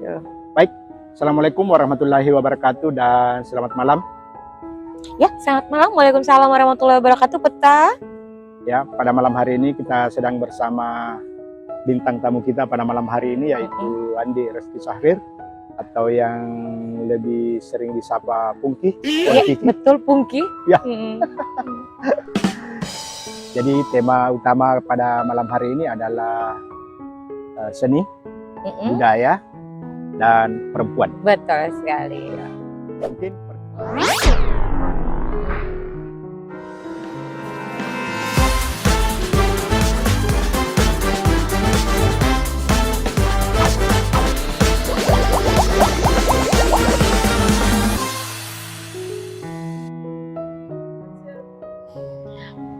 Aduh. Baik, Assalamualaikum warahmatullahi wabarakatuh dan selamat malam. Ya, selamat malam. Waalaikumsalam warahmatullahi wabarakatuh. Peta. Ya, pada malam hari ini kita sedang bersama bintang tamu kita pada malam hari ini yaitu Andi Reski Syahrir atau yang lebih sering disapa Pungki. Ya, betul Pungki. Ya. Jadi tema utama pada malam hari ini adalah seni, budaya, dan perempuan. Betul sekali. Mungkin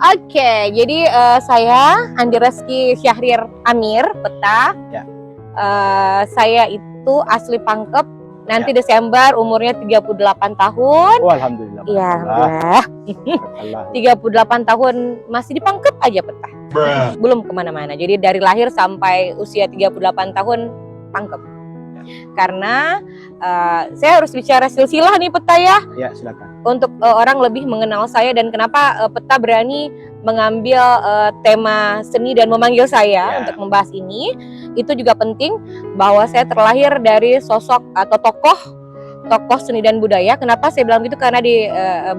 Oke, jadi saya Andi Reski Syahrir Amir, Peta. Ya. Saya itu asli Pangkep. Nanti Ya. Desember umurnya 38 tahun. oh, alhamdulillah. Iya, alhamdulillah. 38 tahun masih di Pangkep aja, Peta. Belum kemana-mana. Jadi dari lahir sampai usia 38 tahun Pangkep. Karena saya harus bicara silsilah nih, Peta ya. Ya, silakan. Untuk orang lebih mengenal saya dan kenapa Peta berani mengambil tema seni dan memanggil saya untuk membahas ini. Itu juga penting bahwa saya terlahir dari sosok atau tokoh seni dan budaya. Kenapa saya bilang gitu? Karena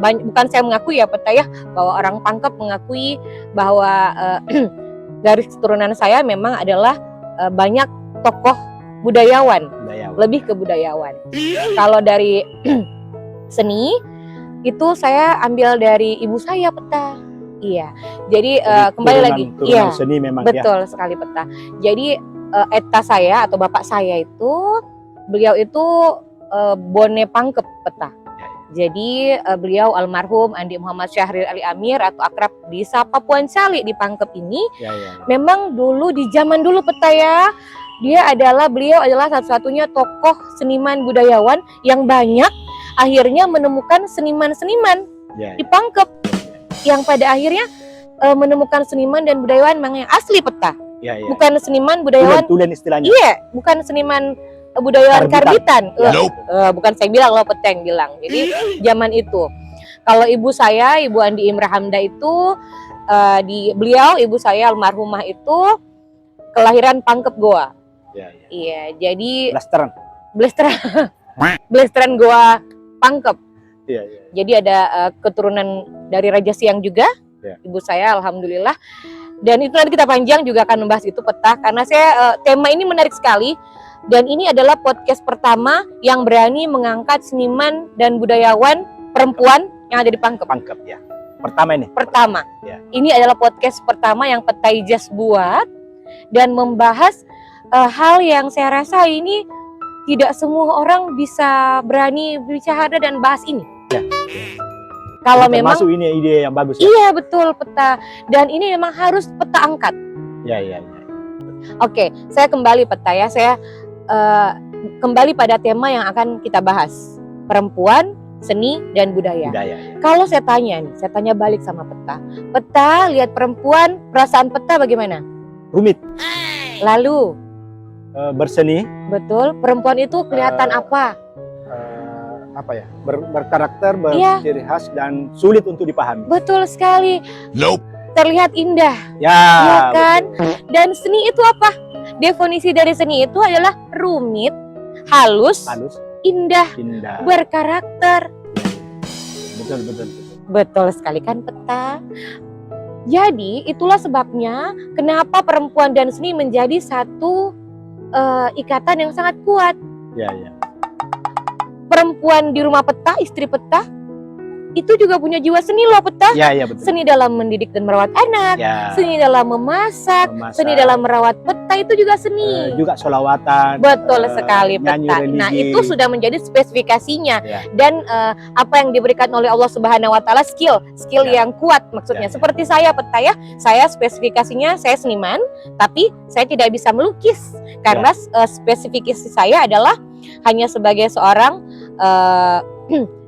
bukan saya mengakui ya, Peta ya, bahwa orang Pangkep mengakui bahwa garis keturunan saya memang adalah banyak tokoh budayawan, lebih ke budayawan. Kalau dari seni itu saya ambil dari ibu saya, Peta. Iya. Jadi kembali lagi. Iya. Seni memang betul sekali, Peta. Jadi eta saya atau bapak saya itu beliau itu Bone Pangkep, Peta. Jadi beliau almarhum Andi Muhammad Syahrir Ali Amir atau akrab disapa Puan Cali di Pangkep ini. Memang dulu di zaman dulu, Peta ya. Beliau adalah satu-satunya tokoh seniman budayawan yang banyak akhirnya menemukan seniman-seniman di Pangkep yang pada akhirnya menemukan seniman dan budayawan memang yang asli, Peta. Bukan seniman budayawan tulen istilahnya. Iya, bukan seniman budayawan karbitan. Bukan saya bilang, loh, Peta yang bilang. Jadi zaman itu kalau ibu saya, Ibu Andi Imrah Hamda itu ibu saya almarhumah itu kelahiran Pangkep Goa. Iya, jadi Blasteran Goa Pangkep. Jadi ada keturunan dari Raja Siang juga, ibu saya alhamdulillah. Dan itu nanti kita panjang juga akan membahas itu, Peta, karena tema ini menarik sekali. Dan ini adalah podcast pertama yang berani mengangkat seniman dan budayawan perempuan yang ada di Pangkep. Pangkep ya. Pertama ini. Pertama. Ya. Ini adalah podcast pertama yang Peta Ijaz buat dan membahas hal yang saya rasa ini tidak semua orang bisa berani bicara dan bahas ini. Ya. Kalau memang masuk ini ide yang bagus ya. Iya, betul, Peta. Dan ini memang harus Peta angkat. Ya. Oke, saya kembali, Peta ya. Saya kembali pada tema yang akan kita bahas. Perempuan, seni, dan budaya. Kalau saya tanya balik sama Peta. Peta lihat perempuan, perasaan Peta bagaimana? Rumit. Lalu berseni. Betul, perempuan itu kelihatan apa? Apa ya? Berkarakter, berciri khas dan sulit untuk dipahami. Betul sekali. Terlihat indah. Ya kan? Betul. Dan seni itu apa? Definisi dari seni itu adalah rumit, halus, indah, berkarakter. Betul. Betul sekali kan, Peta? Jadi itulah sebabnya kenapa perempuan dan seni menjadi satu ikatan yang sangat kuat. Ya. Perempuan di rumah Peta, istri Peta, itu juga punya jiwa seni loh, Peta. Ya, betul. Seni dalam mendidik dan merawat anak, seni dalam memasak, seni dalam merawat Peta itu juga seni. Juga sholawatan. Betul sekali, Peta. Nah, itu sudah menjadi spesifikasinya. Dan apa yang diberikan oleh Allah Subhanahu Wa Taala, skill yang kuat maksudnya. Seperti saya, Peta ya, saya spesifikasinya saya seniman, tapi saya tidak bisa melukis karena spesifikasi saya adalah hanya sebagai seorang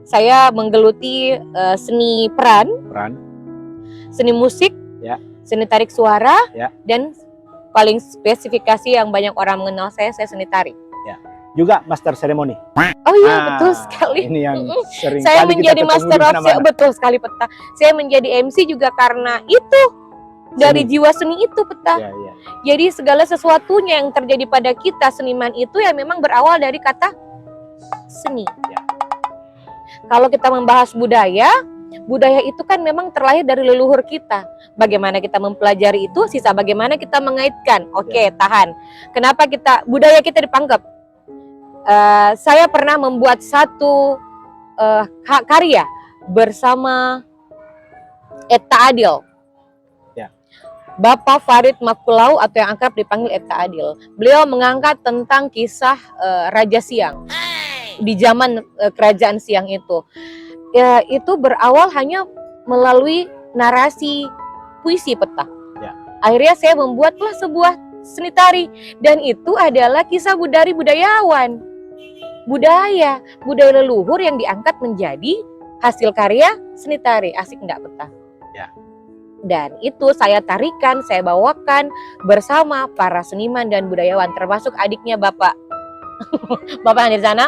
saya menggeluti seni peran, seni musik, seni tarik suara, dan paling spesifikasi yang banyak orang mengenal saya seni tari. juga master seremoni. Oh iya, betul sekali. Ini yang sering Saya kali menjadi kita ketemu master di of mana-mana. betul sekali Peta. Saya menjadi MC juga karena itu, dari Seni. jiwa seni itu Peta. Ya, ya. Jadi segala sesuatunya yang terjadi pada kita seniman itu ya memang berawal dari kata seni. Ya. Kalau kita membahas budaya, budaya itu kan memang terlahir dari leluhur kita. Bagaimana kita mempelajari itu, sisa bagaimana kita mengaitkan. Oke, tahan. Kenapa budaya kita dipangkep? Saya pernah membuat satu karya bersama Etta Adil. Ya. Bapak Farid Makulau atau yang akrab dipanggil Etta Adil. Beliau mengangkat tentang kisah Raja Siang di zaman kerajaan Siang itu. Ya, itu berawal hanya melalui narasi puisi Peta. Ya. Akhirnya saya membuatlah sebuah seni tari dan itu adalah kisah dari budayawan. Budaya leluhur yang diangkat menjadi hasil karya seni tari. Asik enggak Peta? Ya. Dan itu saya tarikan, saya bawakan bersama para seniman dan budayawan termasuk adiknya Bapak Bapak yang di sana,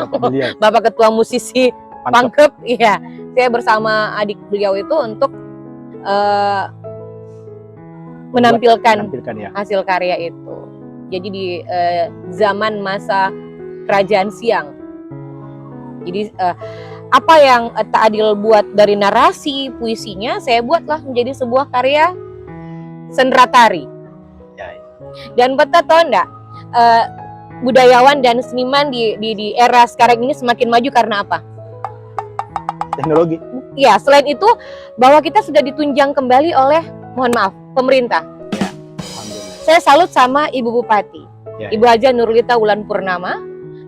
Bapak Ketua Musisi Pangkep, iya. Saya bersama adik beliau itu untuk menampilkan ya. hasil karya itu. Jadi di zaman masa kerajaan Siang. Jadi apa yang Etta Adil buat dari narasi puisinya, saya buatlah menjadi sebuah karya sendera tari. Ya, ya. Dan Peta tahu enggak? Budayawan dan seniman di era sekarang ini semakin maju karena apa? Teknologi. Ya, selain itu bahwa kita sudah ditunjang kembali oleh, mohon maaf, pemerintah. Ya. Saya salut sama Ibu Bupati, Ya, Ibu Haja Nurlita Wulan Purnama,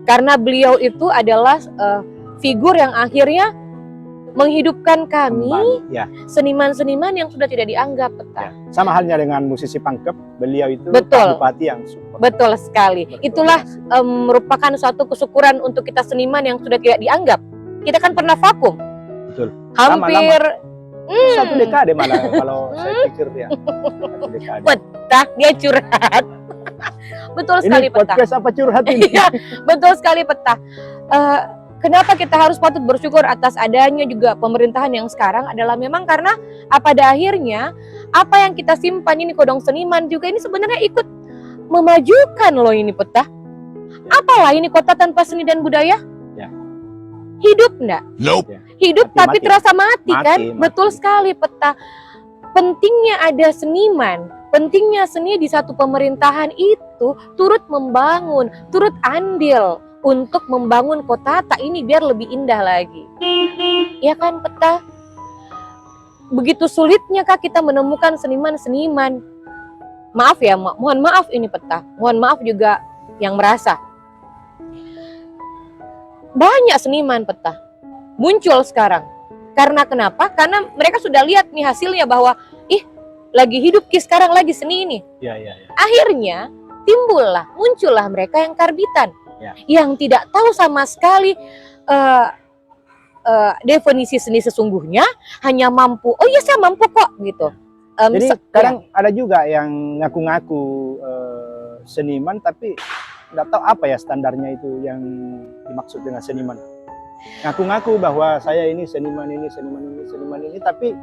karena beliau itu adalah figur yang akhirnya menghidupkan kami, ya. seniman-seniman yang sudah tidak dianggap Peta. Ya. Sama halnya dengan musisi Pangkep, beliau itu Betul. bupati yang support. Betul sekali. Betul. Itulah merupakan suatu kesyukuran untuk kita seniman yang sudah tidak dianggap. Kita kan pernah vakum. Betul. Hampir Satu dekade malah kalau saya pikir ya. Satu dekade. Peta, dia curhat. Betul sekali Ini Peta. podcast apa curhat ini? Iya, betul sekali Peta. Kenapa kita harus patut bersyukur atas adanya juga pemerintahan yang sekarang adalah memang karena pada akhirnya apa yang kita simpan ini kodong seniman juga ini sebenarnya ikut memajukan loh ini Peta. Apalah ini kota tanpa seni dan budaya? Ya. Hidup enggak? Nope. Ya. Hidup Mati, tapi mati. terasa mati kan? Mati. Betul sekali Peta. Pentingnya ada seniman, pentingnya seni di satu pemerintahan itu turut membangun, turut andil untuk membangun kota tak ini biar lebih indah lagi. Ya kan Peta? Begitu sulitnya kah kita menemukan seniman-seniman? Maaf ya, mohon maaf ini Peta. Mohon maaf juga yang merasa. Banyak seniman Peta muncul sekarang. Karena kenapa? Karena mereka sudah lihat nih hasilnya bahwa lagi hidup sekarang lagi seni ini. Ya, ya, ya. Akhirnya muncullah mereka yang karbitan. Ya. Yang tidak tahu sama sekali definisi seni sesungguhnya, hanya mampu, oh iya saya mampu kok gitu. Jadi sekarang ada juga yang ngaku-ngaku seniman tapi nggak tahu apa ya standarnya itu yang dimaksud dengan seniman. Ngaku-ngaku bahwa saya ini seniman ini tapi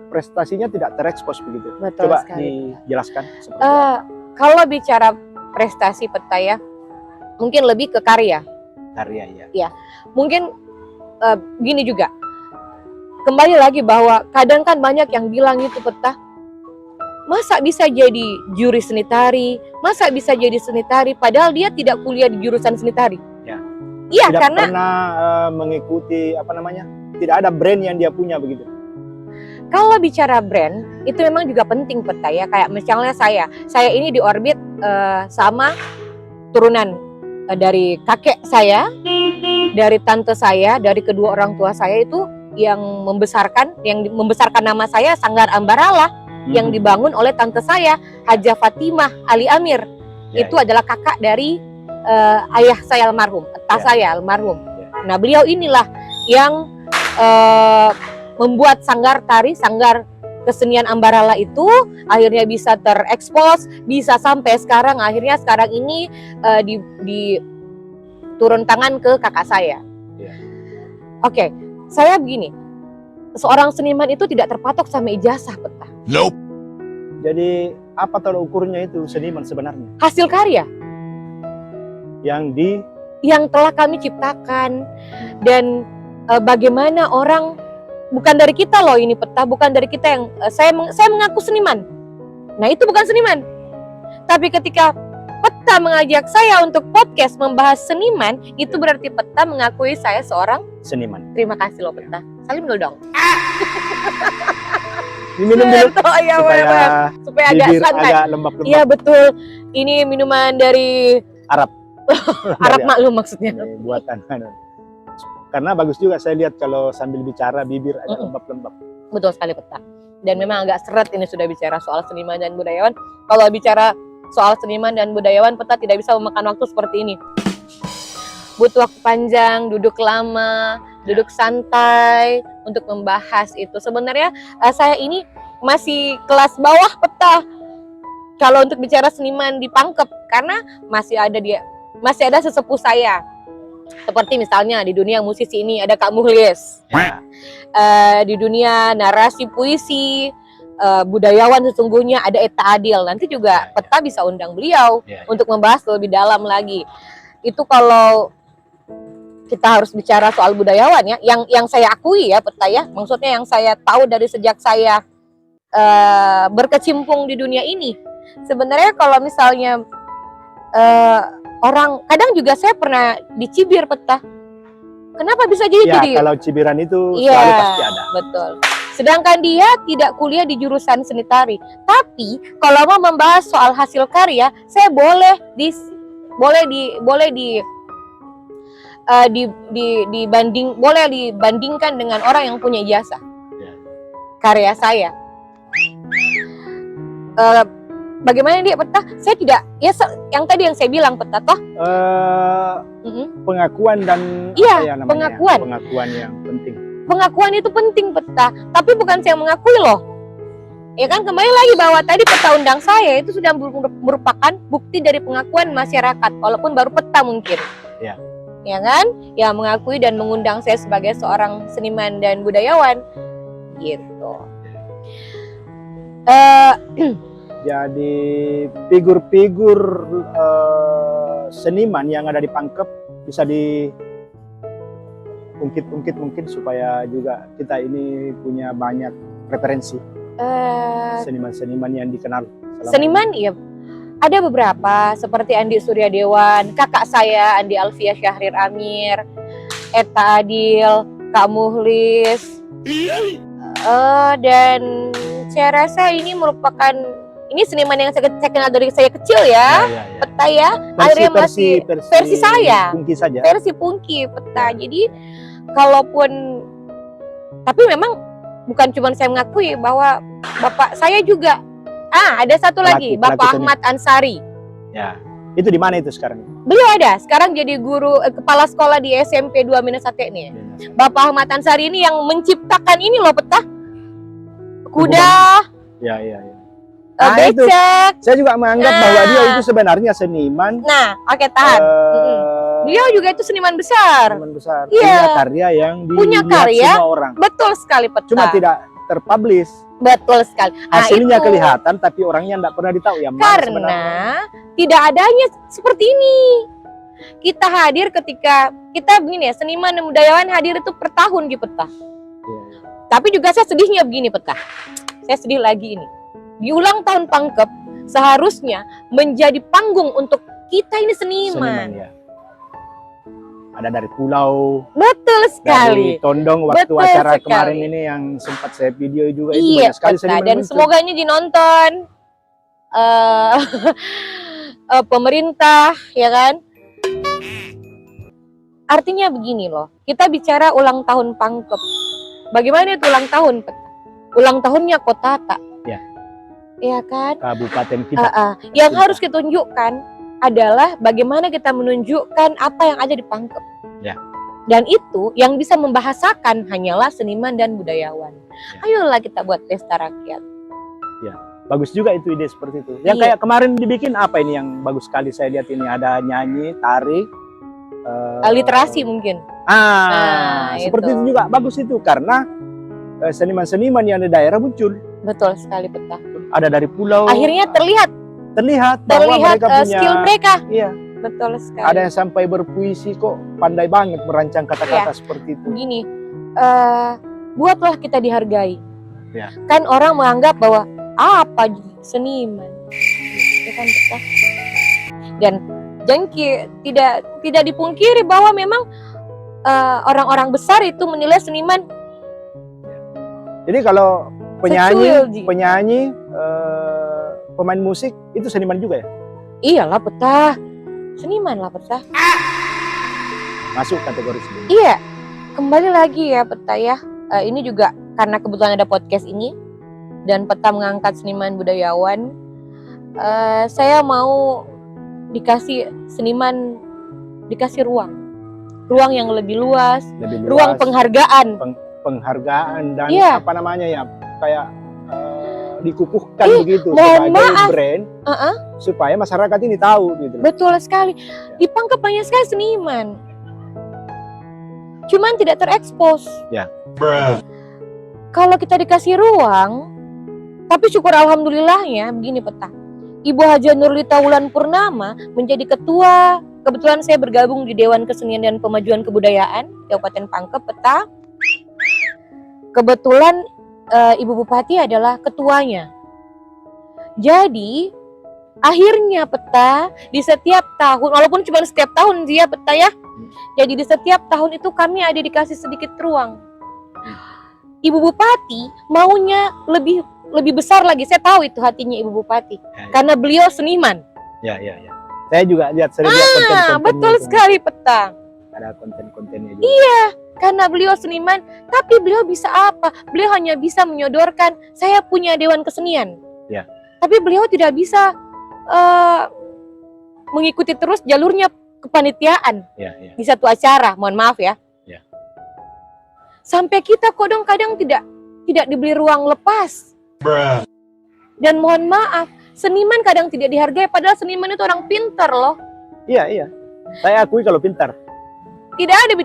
prestasinya tidak terekspos begitu. Betul Coba sekali. dijelaskan seperti apa. Kalau bicara prestasi Peta ya, mungkin lebih ke karya. Karya ya. Mungkin gini juga. Kembali lagi bahwa kadang kan banyak yang bilang itu Peta, masa bisa jadi juri seni tari, masa bisa jadi seni tari, padahal dia tidak kuliah di jurusan seni tari. Ya. Iya, Tidak karena pernah mengikuti tidak ada brand yang dia punya begitu. kalau bicara brand itu memang juga penting Peta ya. Kayak misalnya saya ini di orbit sama turunan dari kakek saya, dari tante saya, dari kedua orang tua saya itu yang membesarkan nama saya Sanggar Ambarala yang dibangun oleh tante saya Haja Fatimah Ali Amir. Itu adalah kakak dari ayah saya almarhum, saya almarhum. Nah, beliau inilah yang membuat sanggar tari, sanggar kesenian Ambarala itu akhirnya bisa terekspos, bisa sampai sekarang. Akhirnya sekarang ini turun tangan ke kakak saya. Iya. Oke, saya begini, seorang seniman itu tidak terpatok sama ijazah, Peta. Nope. Jadi apa tolak ukurnya itu seniman sebenarnya? Hasil karya Yang yang telah kami ciptakan, dan bagaimana orang, bukan dari kita loh ini, Peta, bukan dari kita yang saya mengaku seniman. Nah, itu bukan seniman. Tapi ketika Peta mengajak saya untuk podcast membahas seniman, itu berarti Peta mengakui saya seorang seniman. terima kasih loh, Peta. Salim dulu dong. Diminum dulu Betul, ya, supaya supaya agak bibir santai. agak lembab-lembab. Iya, betul. Ini minuman dari Arab. Arab maklum maksudnya. Ini buatan. Karena bagus juga saya lihat kalau sambil bicara bibir agak lembab-lembab. Betul sekali, Peta. Dan memang agak seret ini sudah bicara soal seniman dan budayawan. Kalau bicara soal seniman dan budayawan, Peta tidak bisa memakan waktu seperti ini. Butuh waktu panjang, duduk lama, duduk santai untuk membahas itu. Sebenarnya saya ini masih kelas bawah, Peta, kalau untuk bicara seniman di Pangkep, karena masih ada sesepuh saya. Seperti misalnya di dunia musisi ini ada Kak Muhlis. Ya. Di dunia narasi puisi, budayawan sesungguhnya ada Eta Adil. Nanti juga Peta bisa undang beliau untuk membahas lebih dalam lagi. Itu kalau kita harus bicara soal budayawan ya, yang saya akui ya, Peta ya. Maksudnya yang saya tahu dari sejak saya berkecimpung di dunia ini. Sebenarnya kalau misalnya orang, kadang juga saya pernah dicibir, Peta. Kenapa bisa jadi? Ya, kalau cibiran itu selalu pasti ada. Betul. Sedangkan dia tidak kuliah di jurusan seni tari. Tapi kalau mau membahas soal hasil karya, saya boleh dibandingkan dengan orang yang punya ijazah. Ya. Karya saya. Bagaimana dia, Peta? Saya tidak, ya yang tadi yang saya bilang, Peta, toh? Pengakuan dan Iya, apa ya namanya? Pengakuan yang penting. Pengakuan itu penting, Peta. Tapi bukan saya mengakui loh. Ya kan, kembali lagi bahwa tadi Peta undang saya itu sudah merupakan bukti dari pengakuan masyarakat, walaupun baru Peta mungkin. Ya. Ya kan? Ya, mengakui dan mengundang saya sebagai seorang seniman dan budayawan. Gitu. Jadi figur-figur seniman yang ada di Pangkep bisa diungkit-ungkit mungkin supaya juga kita ini punya banyak referensi seniman-seniman yang dikenal. Seniman, iya. Ada beberapa seperti Andi Suryadewan, kakak saya Andi Alfia Syahrir Amir, Eta Adil, Kak Muhlis, dan saya rasa ini merupakan seniman yang saya kenal dari saya kecil ya. Peta ya. Akhirnya masih versi saya. Pungki saja. Versi Pungki, Peta. Jadi kalaupun, tapi memang bukan cuma saya mengakui bahwa bapak saya juga. Ada satu lagi, Bapak Ahmad Ansari. Ya. Itu di mana itu sekarang? Beliau ada. Sekarang jadi guru kepala sekolah di SMP 2-1 nih. Bapak Ahmad Ansari ini yang menciptakan ini loh, Peta. Kuda. Ya. Becek. Saya juga menganggap bahwa dia itu sebenarnya seniman. Nah, oke, tahan. Beliau juga itu seniman besar. Seniman besar. Iya. Punya karya yang dilihat semua orang. Betul sekali, Peta. Cuma tidak terpublish. Betul sekali. Hasilnya kelihatan, tapi orangnya tidak pernah ditahu ya. Karena tidak adanya seperti ini. Kita hadir ketika kita begini ya, seniman dan budayawan hadir itu per tahun di Peta. Ya. Tapi juga saya sedihnya begini, Peta. Saya sedih lagi ini. Di ulang tahun Pangkep seharusnya menjadi panggung untuk kita ini seniman. Ya. Ada dari pulau. Betul sekali. Dari Tondong waktu Betul acara sekali. kemarin ini yang sempat saya video juga itu Iya, banyak sekali Peta. seniman Dan muncul. semoga ini dinonton pemerintah, ya kan? Artinya begini loh, kita bicara ulang tahun Pangkep. Bagaimana itu ulang tahun, Peta? Ulang tahunnya Kota Tak. Ya. Iya kan? Kabupaten kita. Yang harus kita tunjukkan adalah bagaimana kita menunjukkan apa yang ada di Pangkep. Ya. Dan itu yang bisa membahasakan hanyalah seniman dan budayawan. Ayolah kita buat pesta rakyat. Bagus juga itu ide seperti itu. Yang kayak kemarin dibikin apa ini yang bagus sekali saya lihat ini, ada nyanyi, tari, literasi mungkin. Seperti itu. itu juga bagus itu karena seniman-seniman yang di daerah muncul. Betul sekali Peta. Ada dari pulau. Akhirnya terlihat bahwa mereka punya skill mereka. Iya. Betul sekali. Ada yang sampai berpuisi kok, pandai banget merancang kata-kata seperti itu. Gini, buatlah kita dihargai. Ya. Kan orang menganggap bahwa apa seniman, ya kan Peta? Dan tidak dipungkiri bahwa memang orang-orang besar itu menilai seniman. Jadi kalau penyanyi, pemain musik itu seniman juga ya? Iyalah Peta, seniman lah Peta. Masuk kategori seniman. Iya, kembali lagi ya Peta ya. Ini juga karena kebetulan ada podcast ini dan Peta mengangkat seniman budayawan. Saya mau dikasih seniman, dikasih ruang yang lebih luas, ruang penghargaan. Penghargaan dan Iya. apa namanya ya, kayak dikukuhkan begitu mohon sebagai maaf. brand supaya masyarakat ini tahu gitu. Betul sekali. Di Pangkep banyak sekali seniman, cuman tidak terekspos. Ya. Kalau kita dikasih ruang, tapi syukur alhamdulillahnya begini Peta. Ibu Haja Nurlita Wulan Purnama menjadi ketua. Kebetulan saya bergabung di Dewan Kesenian dan Pemajuan Kebudayaan Kabupaten Pangkep Peta. Kebetulan Ibu Bupati adalah ketuanya. Jadi akhirnya Peta di setiap tahun, walaupun cuma setiap tahun dia Peta ya. Jadi di setiap tahun itu kami ada dikasih sedikit ruang. Ibu Bupati maunya lebih besar lagi. Saya tahu itu hatinya Ibu Bupati. Karena beliau seniman. Ya. Saya juga sering lihat konten-kontennya. Betul sekali Peta. Ada konten-kontennya juga. Iya, karena beliau seniman, tapi beliau bisa apa? Beliau hanya bisa menyodorkan, saya punya Dewan Kesenian. Ya. Tapi beliau tidak bisa mengikuti terus jalurnya kepanitiaan di satu acara. Mohon maaf ya. Sampai kita kadang-kadang tidak diberi ruang lepas. Dan mohon maaf, seniman kadang tidak dihargai, padahal seniman itu orang pintar loh. Iya. Saya akui kalau pintar. Tidak ada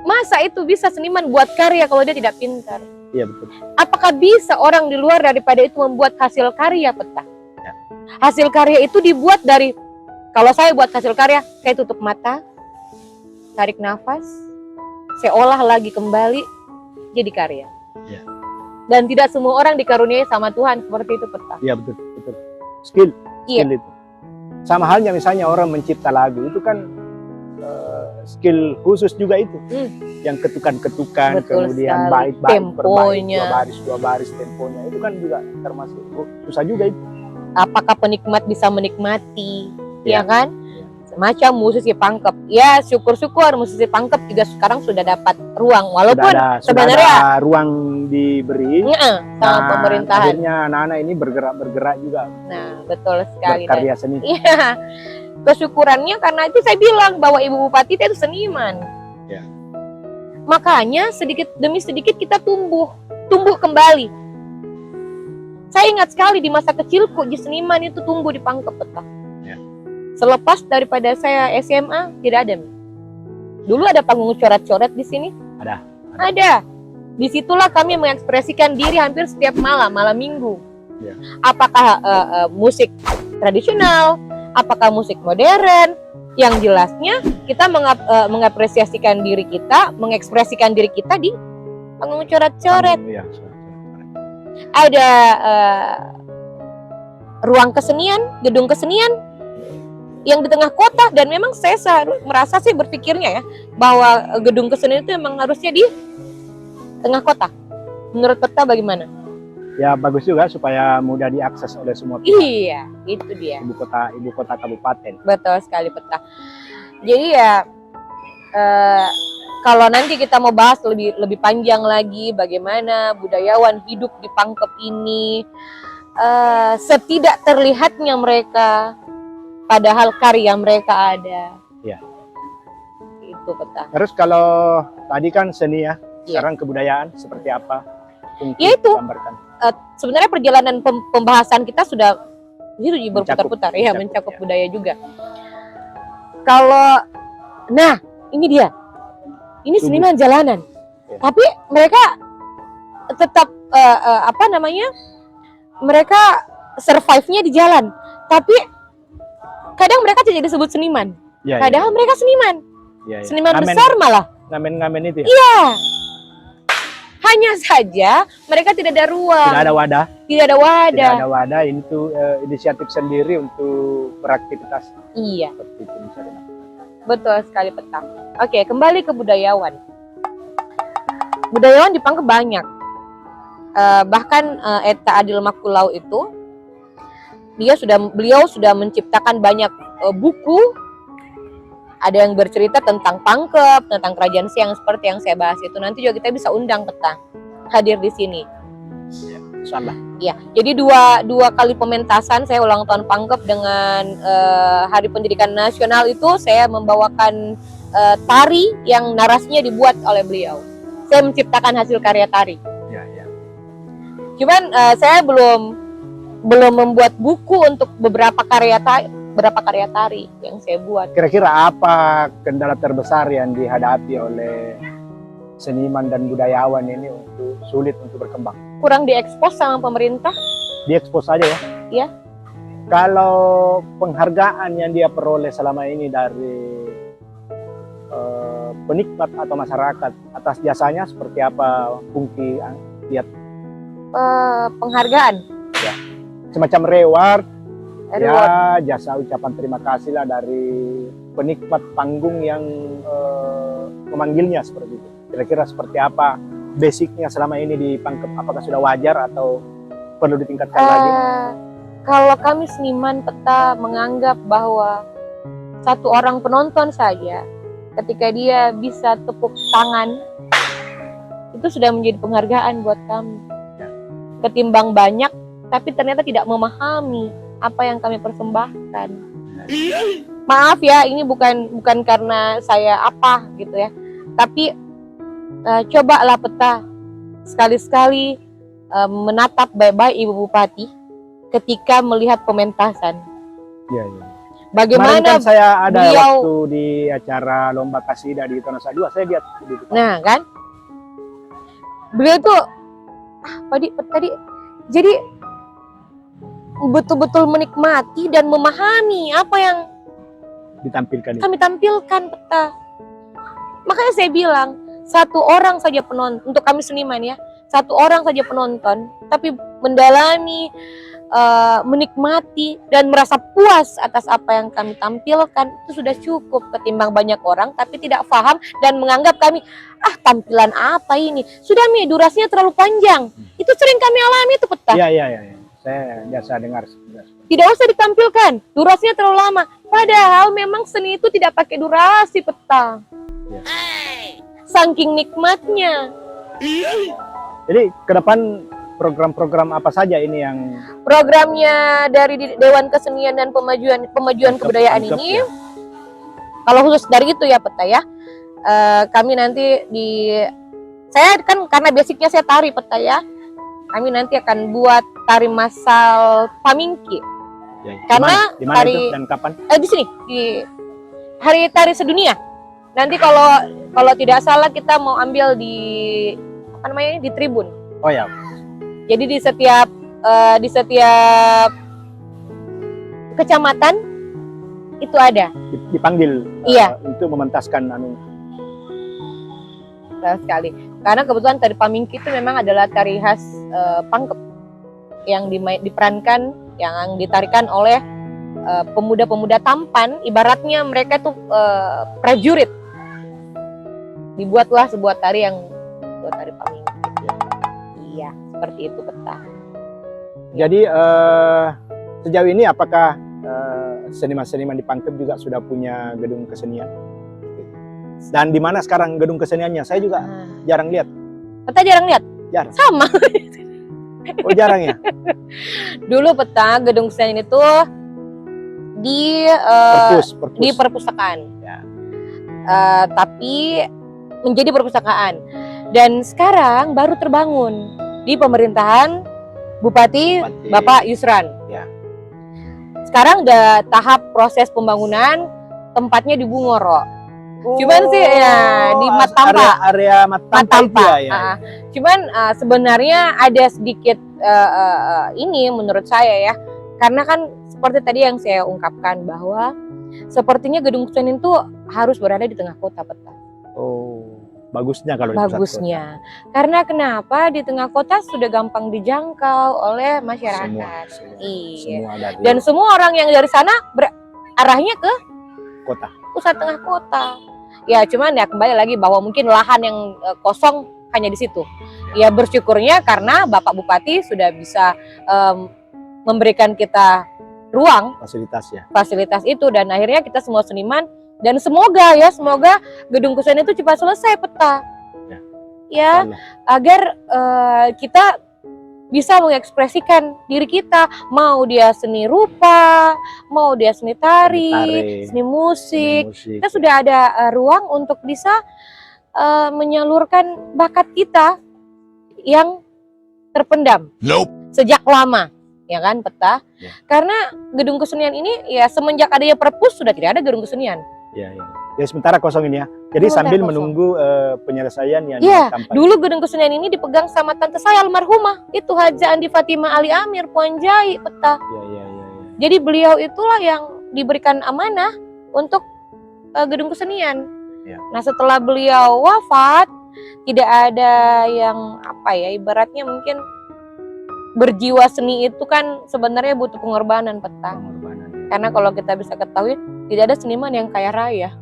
masa itu bisa seniman buat karya kalau dia tidak pintar. Iya betul. Apakah bisa orang di luar daripada itu membuat hasil karya Peta? Ya. Hasil karya itu dibuat dari, kalau saya buat hasil karya, saya tutup mata, tarik nafas, saya olah lagi kembali, jadi karya. Ya. Dan tidak semua orang dikaruniai sama Tuhan seperti itu Peta. Iya betul. Skill Iya. itu. Sama halnya misalnya orang mencipta lagu itu kan skill khusus juga itu. Yang ketukan-ketukan, kemudian sekali. bait-bait, Temponya. dua baris temponya itu kan juga termasuk susah juga itu. Apakah penikmat bisa menikmati, Ya. ya kan? Semacam musisi Pangkep. Ya syukur-syukur musisi Pangkep juga sekarang sudah dapat ruang. Walaupun sudah sebenarnya ada ruang diberi. sama pemerintahan. Akhirnya anak-anak ini bergerak juga. Nah, betul sekali. Berkarya seni. Iya. Kesyukurannya karena itu saya bilang bahwa Ibu Bupati itu seniman. Ya. Makanya sedikit demi sedikit kita tumbuh kembali. Saya ingat sekali di masa kecilku di seniman itu tumbuh di Pangkep Peta. Ya. Selepas daripada saya SMA tidak ada. Dulu ada panggung coret-coret di sini. Ada. Disitulah kami mengekspresikan diri hampir setiap malam minggu. Ya. Apakah musik tradisional, apakah musik modern, yang jelasnya kita mengapresiasikan diri kita, mengekspresikan diri kita di panggung coret-coret. Iya. Ada ruang kesenian, gedung kesenian yang di tengah kota, dan memang saya merasa sih berpikirnya ya bahwa gedung kesenian itu memang harusnya di tengah kota. Menurut Peta bagaimana? Ya bagus juga supaya mudah diakses oleh semua pihak. Iya, itu dia. Ibu kota kabupaten. Betul sekali Peta. Jadi ya kalau nanti kita mau bahas lebih panjang lagi bagaimana budayawan hidup di Pangkep ini, setidak terlihatnya mereka, padahal karya mereka ada. Ya. Itu Peta. Terus kalau tadi kan seni ya, Iya. sekarang kebudayaan seperti apa? Ya itu. Gambarkan. Sebenarnya perjalanan pembahasan kita sudah berputar-putar, ya mencakup, mencakup budaya juga. Kalau Nah, ini dia. Ini Tubuh. seniman jalanan. Ya. Tapi mereka tetap apa namanya? Mereka survive-nya di jalan. Tapi kadang mereka tidak disebut seniman. Ya, Padahal mereka seniman. ya, ya. Seniman Ngamen, besar malah. ngamen itu ya. Iya. Hanya saja mereka tidak ada ruang. Tidak ada wadah. Tidak ada wadah. Tidak ada wadah. Ini tuh inisiatif sendiri untuk beraktivitas. Iya. Seperti itu misalnya. Betul sekali Petang. Oke, kembali ke budayawan. Budayawan di Pangkep banyak. Bahkan Eta Adil Makulau itu beliau sudah menciptakan banyak buku. Ada yang bercerita tentang Pangkep, tentang Kerajaan Siang seperti yang saya bahas itu. Nanti juga kita bisa undang Petang hadir di sini. Ya, insyaallah. Ya, jadi dua kali pementasan saya ulang tahun Pangkep dengan Hari Pendidikan Nasional itu saya membawakan tari yang narasinya dibuat oleh beliau. Saya menciptakan hasil karya tari. Ya, ya. Cuman saya belum membuat buku untuk beberapa karya tari yang saya buat. Kira-kira apa kendala terbesar yang dihadapi oleh seniman dan budayawan ini untuk sulit untuk berkembang? Kurang diekspos sama pemerintah. Diekspos saja ya? Iya. Kalau penghargaan yang dia peroleh selama ini dari penikmat atau masyarakat atas jasanya seperti apa Pungki lihat? Penghargaan. Semacam reward. Reward. Ya, jasa ucapan terima kasih lah dari penikmat panggung yang memanggilnya seperti itu. Kira-kira seperti apa basicnya selama ini di Pangkep? Apakah sudah wajar atau perlu ditingkatkan lagi? Kalau kami seniman peta menganggap bahwa satu orang penonton saja, ketika dia bisa tepuk tangan, itu sudah menjadi penghargaan buat kami. Ya. Ketimbang banyak, tapi ternyata tidak memahami apa yang kami persembahkan. Maaf ya, ini bukan karena saya apa gitu ya, tapi cobalah Peta sekali-sekali menatap baik-baik Ibu Bupati ketika melihat pementasan. Iya, iya. Bagaimana Kemarin kan saya ada beliau, waktu di acara lomba kasidah di Tonosa 2, saya lihat di depan. nah kan, beliau tuh tadi jadi betul-betul menikmati dan memahami apa yang ditampilkan itu. kami tampilkan Peta. Makanya saya bilang, satu orang saja penonton, untuk kami seniman ya, satu orang saja penonton, tapi mendalami, menikmati dan merasa puas atas apa yang kami tampilkan, itu sudah cukup ketimbang banyak orang tapi tidak paham dan menganggap kami, tampilan apa ini, sudah durasinya terlalu panjang. Itu sering kami alami itu Peta. Iya, iya, iya. Saya biasa dengar. Tidak usah ditampilkan, durasinya terlalu lama. Padahal memang seni itu tidak pakai durasi Peta. Ya. Saking nikmatnya. Jadi ke depan program-program apa saja ini yang Programnya dari Dewan Kesenian dan Pemajuan Kebudayaan Pangkep, ini, ya? kalau khusus dari itu ya Peta ya, kami nanti saya kan karena basicnya saya tari Peta ya, kami nanti akan buat tari massal Pamingki. Ya, Karena di mana tari itu dan kapan? Di sini di Hari Tari Sedunia. Nanti kalau tidak salah kita mau ambil di di tribun. Oh ya. Jadi di setiap kecamatan itu ada. Dipanggil Iya. untuk mementaskan Betul sekali. Karena kebetulan tari Pamingki itu memang adalah tari khas Pangkep yang diperankan, yang ditarikan oleh pemuda-pemuda tampan. Ibaratnya mereka tuh prajurit. Dibuatlah sebuah tari yang tari Pamingki. Iya, seperti itu Peta. Jadi sejauh ini apakah seniman-seniman di Pangkep juga sudah punya gedung kesenian? Dan di mana sekarang gedung keseniannya? Saya juga jarang lihat. Peta jarang lihat? Jarang. Sama. Oh jarang ya? Dulu Peta gedung kesenian itu di Perpus. di perpustakaan. Ya. Tapi menjadi perpustakaan. Dan sekarang baru terbangun di pemerintahan Bupati Bapak Yusran. Ya. Sekarang udah tahap proses pembangunan, tempatnya di Bungoro. Cuman sih ya di Matampa. Area Matampa itu ya. Cuman sebenarnya ada sedikit ini menurut saya ya. Karena kan seperti tadi yang saya ungkapkan bahwa sepertinya Gedung Kesenian itu harus berada di tengah kota, Peta. Oh, bagusnya kalau di Bagusnya. Karena kenapa di tengah kota sudah gampang dijangkau oleh masyarakat. Semua Dan semua orang yang dari sana arahnya ke kota. Pusat tengah kota. Ya cuman ya kembali lagi bahwa mungkin lahan yang kosong hanya di situ. Ya bersyukurnya karena Bapak Bupati sudah bisa memberikan kita ruang fasilitas itu, dan akhirnya kita semua seniman, dan semoga Gedung Kesenian itu cepat selesai, Peta. Ya agar kita bisa mengekspresikan diri kita, mau dia seni rupa, mau dia seni tari, seni musik. Kita sudah ada ruang untuk bisa menyalurkan bakat kita yang terpendam sejak lama, ya kan, Peta? Karena Gedung Kesenian ini ya semenjak adanya Perpus sudah tidak ada Gedung Kesenian. Ya sementara kosong ini ya. Jadi sambil menunggu penyelesaian yang ditampak. Dulu Gedung Kesenian ini dipegang sama tante saya almarhumah, itu Haja Andi Fatimah Ali Amir Puan Jai, Peta. Jadi beliau itulah yang diberikan amanah untuk Gedung Kesenian. Nah setelah beliau wafat, tidak ada yang ibaratnya mungkin berjiwa seni itu kan sebenarnya butuh pengorbanan, Peta. Karena kalau kita bisa ketahui, tidak ada seniman yang kaya raya.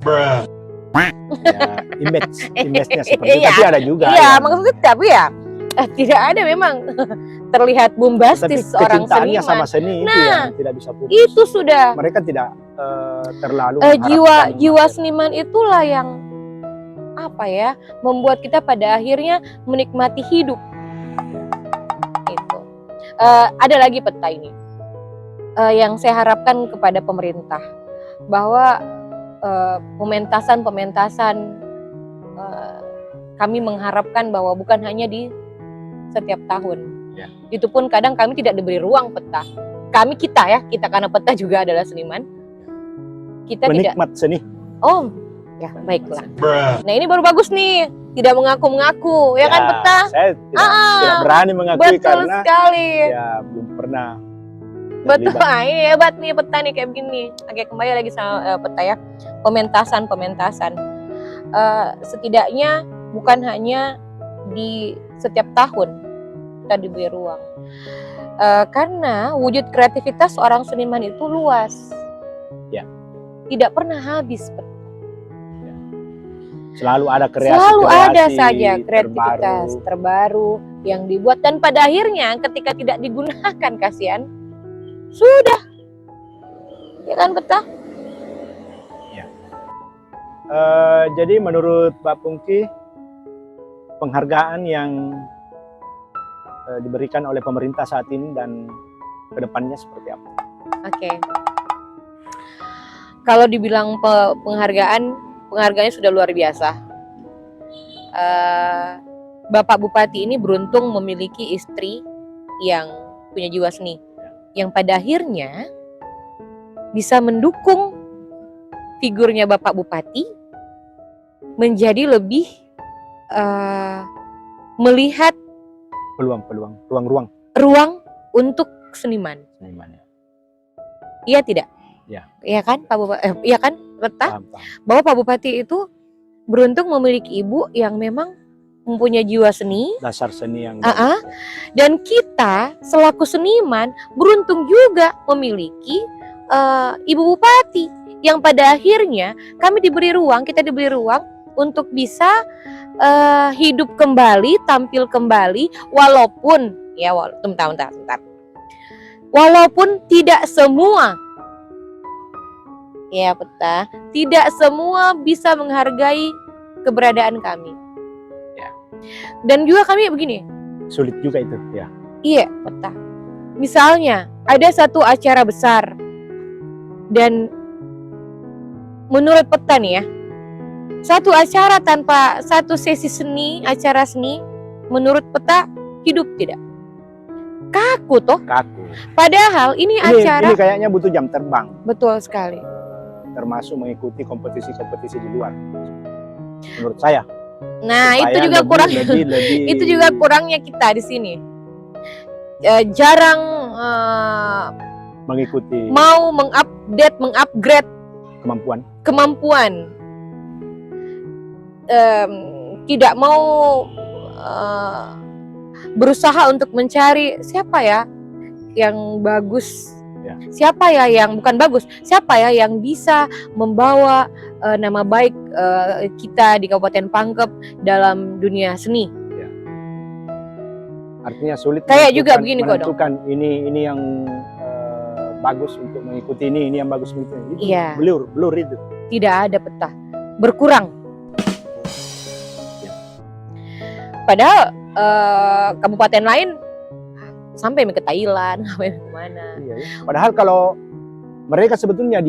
Image-nya seperti itu, tapi ada juga. Iya, maksudnya tapi ya tidak ada memang terlihat bombastis seorang seniman. Sama seni itu yang tidak bisa putus. Itu sudah. Mereka tidak terlalu jiwa seniman itulah yang membuat kita pada akhirnya menikmati hidup. Itu. Ada lagi, Peta, ini yang saya harapkan kepada pemerintah, bahwa pementasan kami mengharapkan bahwa bukan hanya di setiap tahun. Itu pun kadang kami tidak diberi ruang, Peta. Kita karena Peta juga adalah seniman. Kita penikmat seni. Oh, ya baiklah. Nah ini baru bagus nih, tidak mengaku-mengaku, ya kan, Peta? Saya tidak berani mengakui karena sekali. Ya belum pernah. Betul, ini hebat nih Peta nih kayak begini. Oke, kembali lagi sama Peta ya. Pementasan. Setidaknya bukan hanya di setiap tahun kita diberi ruang. Karena wujud kreativitas seorang seniman itu luas. Tidak pernah habis, Peta. Selalu ada kreativitas terbaru yang dibuat, dan pada akhirnya ketika tidak digunakan, kasihan, sudah, ya kan, Peta? Jadi menurut Mbak Pungki, penghargaan yang diberikan oleh pemerintah saat ini dan kedepannya seperti apa? Oke. Kalau dibilang penghargaannya sudah luar biasa. Bapak Bupati ini beruntung memiliki istri yang punya jiwa seni, yang pada akhirnya bisa mendukung figurnya Bapak Bupati menjadi lebih melihat ruang untuk seniman. Iya tidak? Iya kan, Pak Bupati? Iya kan, Peta? Bahwa Pak Bupati itu beruntung memiliki ibu yang memang mempunyai jiwa seni, dasar seni yang dan kita selaku seniman beruntung juga memiliki Ibu Bupati yang pada akhirnya kita diberi ruang untuk bisa hidup kembali, tampil kembali, walaupun tidak semua, ya Peta, tidak semua bisa menghargai keberadaan kami. Dan juga kami begini, sulit juga itu, ya. Iya, Peta. Misalnya ada satu acara besar, dan menurut Peta nih ya, satu acara tanpa satu sesi seni, acara seni, menurut Peta hidup tidak? Kaku toh? Kaku. Padahal ini acara. Ini kayaknya butuh jam terbang. Betul sekali. termasuk mengikuti kompetisi-kompetisi di luar. Menurut saya. Nah, Supaya itu juga kurang. lebih Itu juga kurangnya kita di sini. Jarang mengikuti mau mengupgrade kemampuan. Tidak mau berusaha untuk mencari siapa ya yang bagus, siapa ya yang bukan bagus, siapa ya yang bisa membawa nama baik kita di Kabupaten Pangkep dalam dunia seni. Artinya sulit Kayak juga begini kok dong. menentukan ini yang bagus untuk mengikuti ini yang bagus untuk itu. Iya. Blur itu. Tidak ada peta, berkurang. Padahal kabupaten lain sampai ke Thailand, sampai kemana. Iya. Padahal kalau mereka sebetulnya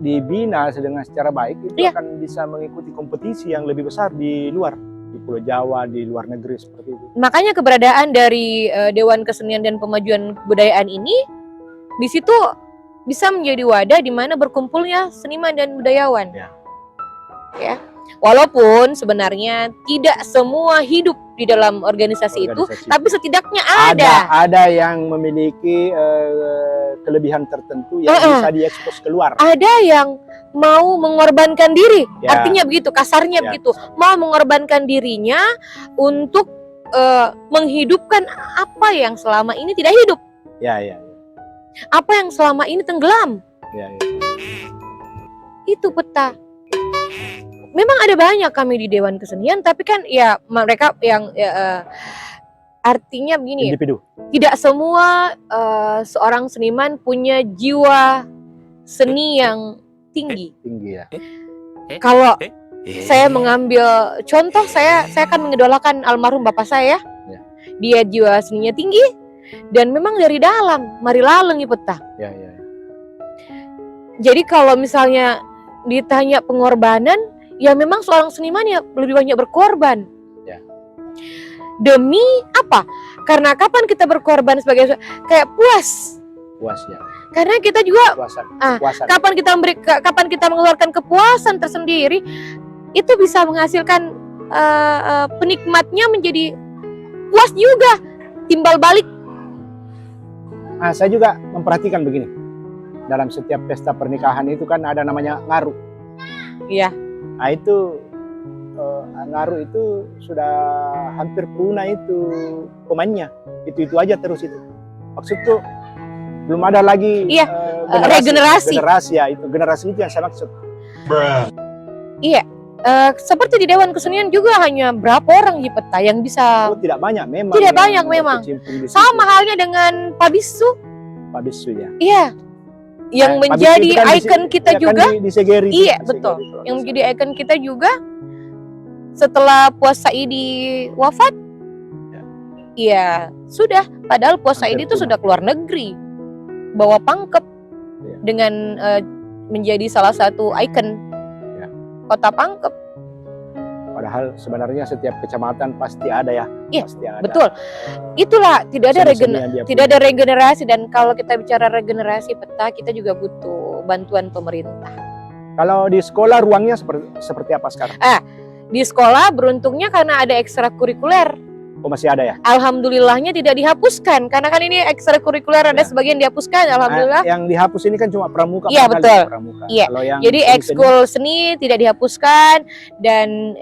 dibina dengan secara baik itu akan bisa mengikuti kompetisi yang lebih besar di luar, di Pulau Jawa, di luar negeri seperti itu. Makanya keberadaan dari Dewan Kesenian dan Pemajuan Kebudayaan ini di situ bisa menjadi wadah di mana berkumpulnya seniman dan budayawan. Ya. Walaupun sebenarnya tidak semua hidup di dalam organisasi itu, tapi setidaknya ada yang memiliki kelebihan tertentu yang bisa diekspos keluar. Ada yang mau mengorbankan diri, artinya begitu, kasarnya begitu, mau mengorbankan dirinya untuk menghidupkan apa yang selama ini tidak hidup, apa yang selama ini tenggelam. Itu peta. Memang ada banyak kami di Dewan Kesenian, tapi kan ya mereka yang artinya begini, individu. Tidak semua seorang seniman punya jiwa seni yang tinggi. Kalau saya mengambil contoh, saya akan mengidolakan almarhum bapak saya. Dia jiwa seninya tinggi dan memang dari dalam, mari laleng peta. Jadi kalau misalnya ditanya pengorbanan, ya memang seorang seniman ya lebih banyak berkorban. Demi apa? Karena kapan kita berkorban sebagai kayak puas ya. Karena kita juga kapan kita mengeluarkan kepuasan tersendiri, itu bisa menghasilkan penikmatnya menjadi puas juga, timbal balik. Saya juga memperhatikan begini. Dalam setiap pesta pernikahan itu kan ada namanya ngaru. Iya. Nah itu ngaru itu sudah hampir punah itu pemainnya, itu aja terus itu. Maksudku belum ada lagi regenerasi ya, itu generasi itu yang saya maksud. Iya, seperti di Dewan Kesenian juga hanya berapa orang di peta yang bisa. Tidak banyak memang. Tidak banyak memang. Sama halnya dengan Pak Bisu ya. Iya. Yang menjadi ikon kita juga. Di Segeri, iya, betul. Yang menjadi ikon kita juga setelah Puas Saidi wafat. Iya, sudah. Padahal Puas Saidi itu sudah keluar negeri, bawa Pangkep dengan menjadi salah satu ikon kota Pangkep. Padahal sebenarnya setiap kecamatan pasti ada ya. Iya, pasti ada. Betul. Itulah tidak ada regenerasi, dan kalau kita bicara regenerasi peta, kita juga butuh bantuan pemerintah. Kalau di sekolah ruangnya seperti apa sekarang? Di sekolah beruntungnya karena ada ekstrakurikuler. Oh, masih ada ya? Alhamdulillahnya tidak dihapuskan, karena kan ini ekstrakurikuler ada sebagian dihapuskan, alhamdulillah. Yang dihapus ini kan cuma pramuka. Iya, betul. Iya. Kalau yang jadi ekskul seni tidak dihapuskan, dan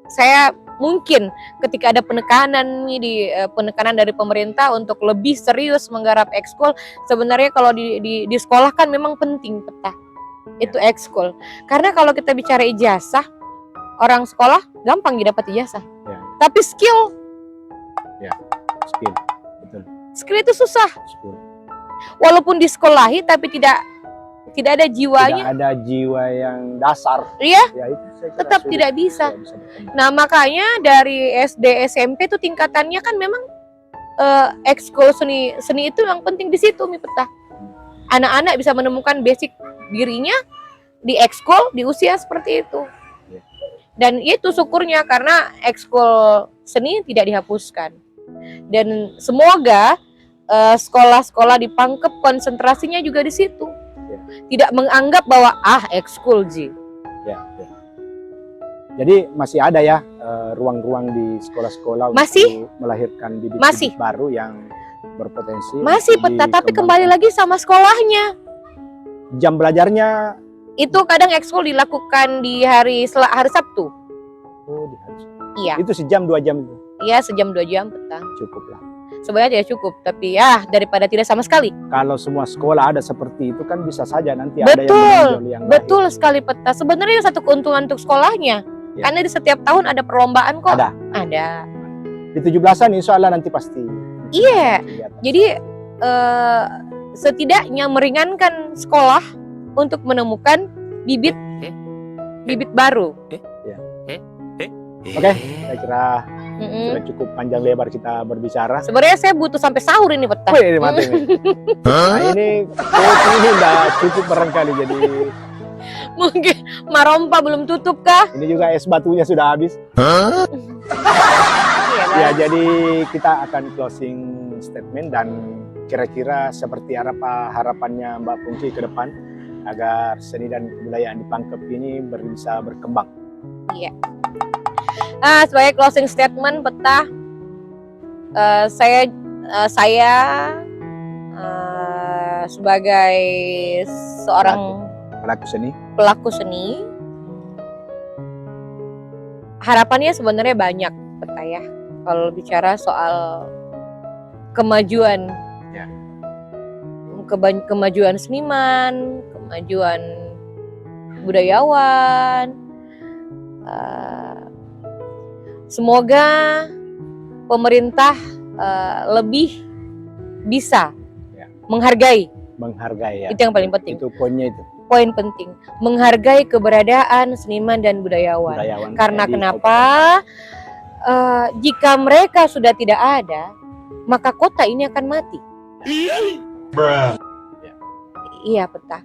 saya mungkin ketika ada penekanan dari pemerintah untuk lebih serius menggarap ekskul, sebenarnya kalau di sekolah kan memang penting peta. Itu ekskul. Karena kalau kita bicara ijazah, orang sekolah gampang dapat ijazah. Tapi skill betul. Skill itu susah. Walaupun disekolahi tapi tidak ada jiwanya. Tidak ada jiwa yang dasar. Iya. Ya, itu tetap sulit. Tidak bisa. Nah, makanya dari SD SMP itu tingkatannya kan memang ekskul seni itu yang penting di situ Mi Peta. Anak-anak bisa menemukan basic dirinya di ekskul di usia seperti itu. Dan itu syukurnya karena ekskul seni tidak dihapuskan. Dan semoga sekolah-sekolah di Pangkep konsentrasinya juga di situ. tidak menganggap bahwa ekskul Ji. Ya. Jadi masih ada ya ruang-ruang di sekolah-sekolah Masih? untuk melahirkan Masih. bibit-bibit baru yang berpotensi. Masih Peta, tapi kembali lagi sama sekolahnya. Jam belajarnya Itu kadang ekskul dilakukan di hari Sabtu. di hari Sabtu. Iya. Itu sejam 2 jam itu Iya, sejam 2 jam Peta. cukup lah. Sebenarnya tidak cukup, tapi ya daripada tidak sama sekali. Kalau semua sekolah ada seperti itu kan bisa saja nanti ada yang Betul, menonjol yang betul lain. sekali Peta. Sebenarnya satu keuntungan untuk sekolahnya. Ya. Karena di setiap tahun ada perlombaan kok. Ada. Di 17-an insya Allah nanti pasti. Iya. kelihatan. Jadi setidaknya meringankan sekolah untuk menemukan bibit baru. Oke, saya kira sudah cukup panjang lebar kita berbicara. Sebenarnya saya butuh sampai sahur ini Peta. Wih, mati nih. Nah, ini kopi ini udah cukup barangkali, jadi Mungkin Marompa belum tutup kah? ini juga es batunya sudah habis. Iya, Ya, kan? jadi kita akan closing statement dan kira-kira seperti apa harapannya Mbak Pungki ke depan agar seni dan kebudayaan di Pangkep ini bisa berkembang. Sebagai closing statement Peta, saya sebagai seorang Pelaku seni. pelaku seni, harapannya sebenarnya banyak Peta ya. Kalau bicara soal kemajuan, Ya. Kemajuan seniman, kemajuan budayawan, semoga pemerintah lebih bisa Ya. menghargai. Menghargai ya. Itu yang paling penting. Itu poinnya itu. Poin penting, menghargai keberadaan seniman dan budayawan. Budayawan. Karena Jadi, kenapa? Jika mereka sudah tidak ada, maka kota ini akan mati. Iya Peta.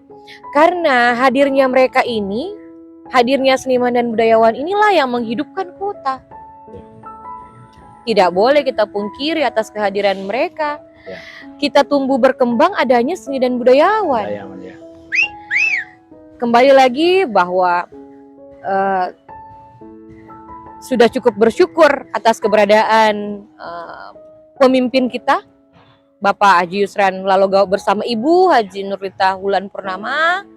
Karena hadirnya mereka ini, hadirnya seniman dan budayawan inilah yang menghidupkan kota. Tidak boleh kita pungkiri atas kehadiran mereka. Ya. Kita tumbuh berkembang adanya seni dan budayawan. Budayawan ya. Kembali lagi bahwa sudah cukup bersyukur atas keberadaan pemimpin kita, Bapak Haji Yusran Lalogao bersama Ibu Haji Nurlita Wulan Purnama,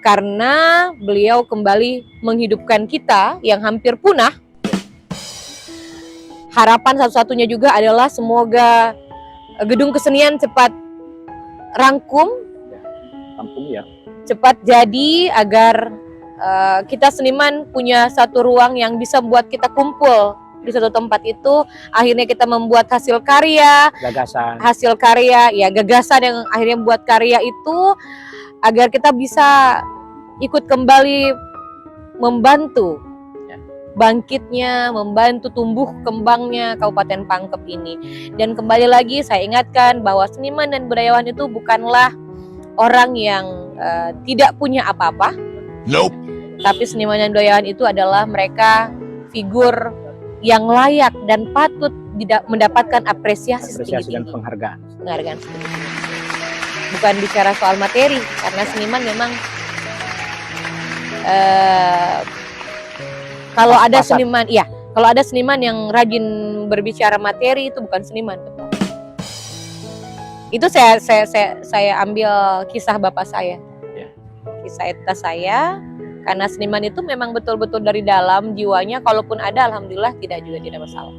karena beliau kembali menghidupkan kita yang hampir punah. Harapan satu-satunya juga adalah semoga gedung kesenian cepat rangkum, Kampung ya. cepat jadi agar kita seniman punya satu ruang yang bisa membuat kita kumpul di satu tempat itu. Akhirnya kita membuat hasil karya, gagasan yang akhirnya membuat karya itu, agar kita bisa ikut kembali membantu bangkitnya, membantu tumbuh kembangnya Kabupaten Pangkep ini. Dan kembali lagi saya ingatkan bahwa seniman dan budayawan itu bukanlah orang yang tidak punya apa-apa. Nope. Tapi seniman dan budayawan itu adalah mereka figur yang layak dan patut mendapatkan apresiasi dan setinggi-tinggi. penghargaan. Penghargaan setinggi-tinggi. Bukan bicara soal materi, karena seniman memang kalau ada seniman, kalau ada seniman yang rajin berbicara materi itu bukan seniman. Itu saya ambil kisah bapak saya, kisah eta saya, karena seniman itu memang betul-betul dari dalam jiwanya. Kalaupun ada, alhamdulillah tidak masalah.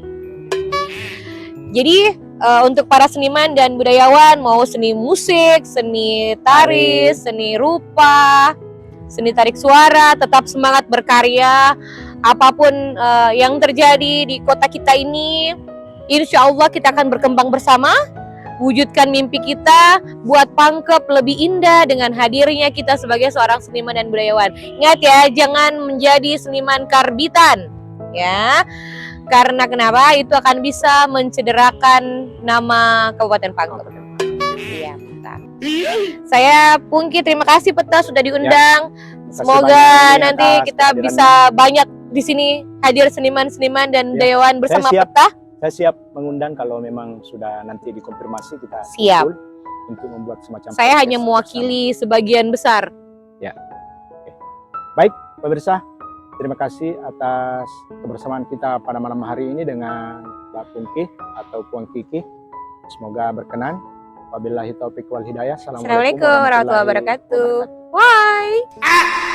Jadi untuk para seniman dan budayawan, mau seni musik, seni tari, seni rupa, seni tarik suara, tetap semangat berkarya. Apapun yang terjadi di kota kita ini, insya Allah kita akan berkembang bersama. Wujudkan mimpi kita, buat Pangkep lebih indah dengan hadirnya kita sebagai seorang seniman dan budayawan. Ingat ya, jangan menjadi seniman karbitan, ya. Karena kenapa? Itu akan bisa mencederakan nama Kabupaten Pangkep. Iya, Peta. Saya Pungki, terima kasih Peta sudah diundang. Semoga nanti kita bisa banyak di sini hadir seniman-seniman dan budayawan bersama Peta. Saya siap mengundang kalau memang sudah nanti dikonfirmasi kita Siap. kumpul. untuk membuat semacam Saya podcast hanya mewakili sebagian besar. Baik, pemirsa, terima kasih atas kebersamaan kita pada malam hari ini dengan Mbak Pungki atau Puang Kiki. Semoga berkenan. Wabillahi taufiq wal hidayah. Assalamualaikum warahmatullahi wabarakatuh. Bye.